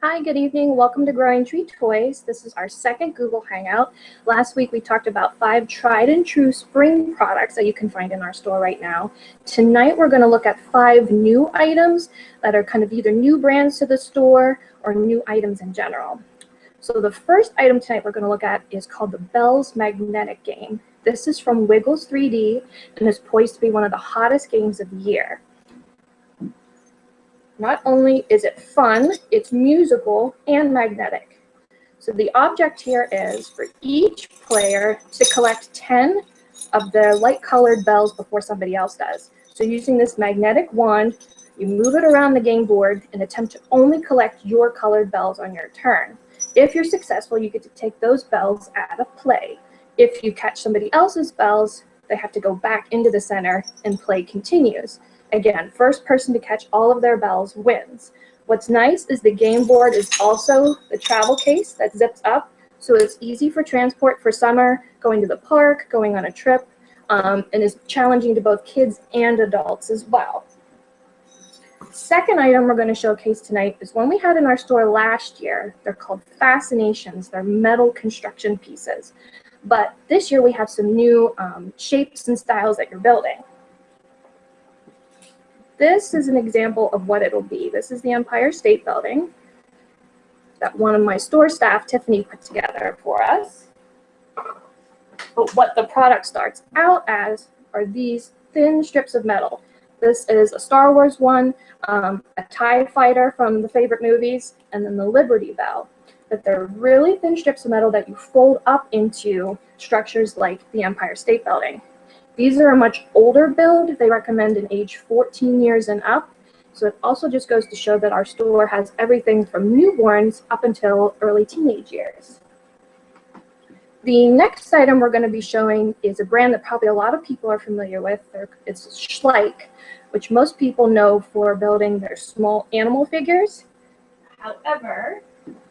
Hi, good evening. Welcome to Growing Tree Toys. This is our second Google Hangout. Last week we talked about 5 tried and true spring products that you can find in our store right now. Tonight we're going to look at 5 new items that are kind of either new brands to the store or new items in general. So the first item tonight we're going to look at is called the Bells Magnetic Game. This is from Wiggles 3D and is poised to be one of the hottest games of the year. Not only is it fun, it's musical and magnetic. So the object here is for each player to collect 10 of their light-colored bells before somebody else does. So using this magnetic wand, you move it around the game board and attempt to only collect your colored bells on your turn. If you're successful, you get to take those bells out of play. If you catch somebody else's bells, they have to go back into the center and play continues. Again, first person to catch all of their bells wins. What's nice is the game board is also the travel case that zips up, so it's easy for transport for summer, going to the park, going on a trip, and is challenging to both kids and adults as well. Second item we're going to showcase tonight is one we had in our store last year. They're called Fascinations. They're metal construction pieces. But this year we have some new shapes and styles that you're building. This is an example of what it'll be. This is the Empire State Building that one of my store staff, Tiffany, put together for us. But what the product starts out as are these thin strips of metal. This is a Star Wars one, a TIE fighter from the favorite movies, and then the Liberty Bell. But they're really thin strips of metal that you fold up into structures like the Empire State Building. These are a much older build. They recommend an age 14 years and up. So it also just goes to show that our store has everything from newborns up until early teenage years. The next item we're going to be showing is a brand that probably a lot of people are familiar with. It's Schleich, which most people know for building their small animal figures. However,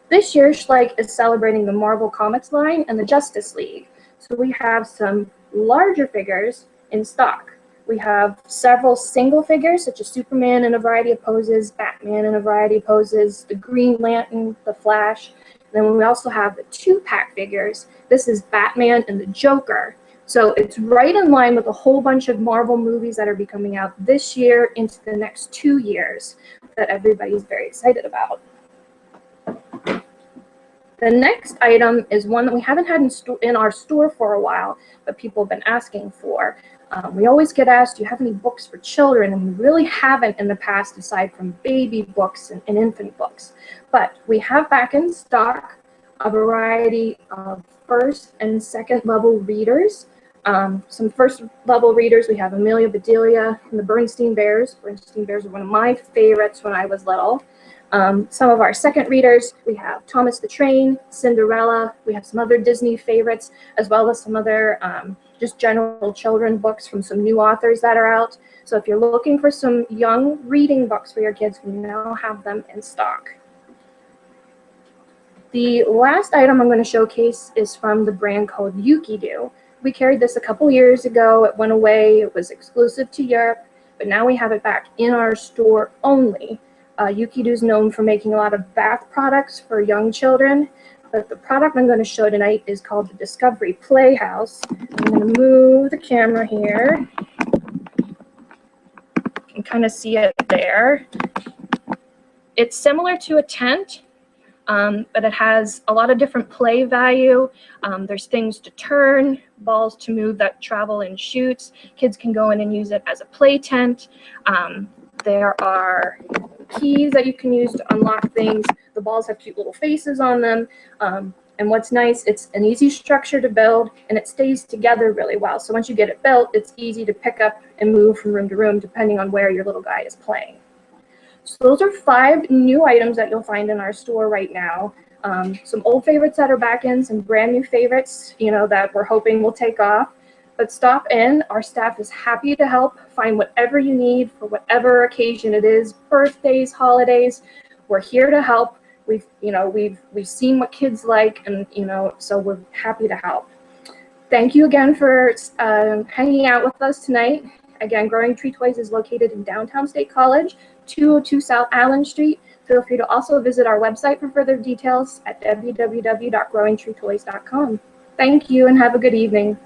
this year Schleich is celebrating the Marvel Comics line and the Justice League. So we have some larger figures in stock. We have several single figures, such as Superman in a variety of poses, Batman in a variety of poses, the Green Lantern, the Flash. And then we also have the 2-pack figures. This is Batman and the Joker. So it's right in line with a whole bunch of Marvel movies that are be coming out this year into the next 2 years that everybody's very excited about. The next item is one that we haven't had in our store for a while, but people have been asking for. We always get asked, do you have any books for children? And we really haven't in the past, aside from baby books and infant books. But we have back in stock a variety of first and second level readers. Some first level readers, we have Amelia Bedelia and the Bernstein Bears. Bernstein Bears are one of my favorites when I was little. Some of our second readers, we have Thomas the Train, Cinderella, we have some other Disney favorites, as well as some other just general children books from some new authors that are out. So if you're looking for some young reading books for your kids, we now have them in stock. The last item I'm going to showcase is from the brand called Yuki-Do. We carried this a couple years ago. It went away. It was exclusive to Europe, but now we have it back in our store only. Yuki-Do is known for making a lot of bath products for young children, but the product I'm going to show tonight is called the Discovery Playhouse. I'm going to move the camera here. You can kind of see it there. It's similar to a tent, but it has a lot of different play value. There's things to turn, balls to move that travel in chutes. Kids can go in and use it as a play tent. There are keys that you can use to unlock things. The balls have cute little faces on them. And what's nice, it's an easy structure to build and it stays together really well. So once you get it built, it's easy to pick up and move from room to room depending on where your little guy is playing. So those are 5 new items that you'll find in our store right now. Some old favorites that are back in, some brand new favorites, that we're hoping will take off. But stop in. Our staff is happy to help find whatever you need for whatever occasion it is, birthdays, holidays. We're here to help. We've seen what kids like, and so we're happy to help. Thank you again for hanging out with us tonight. Again, Growing Tree Toys is located in downtown State College, 202 South Allen Street. feel free to also visit our website for further details at www.growingtreetoys.com. Thank you and have a good evening.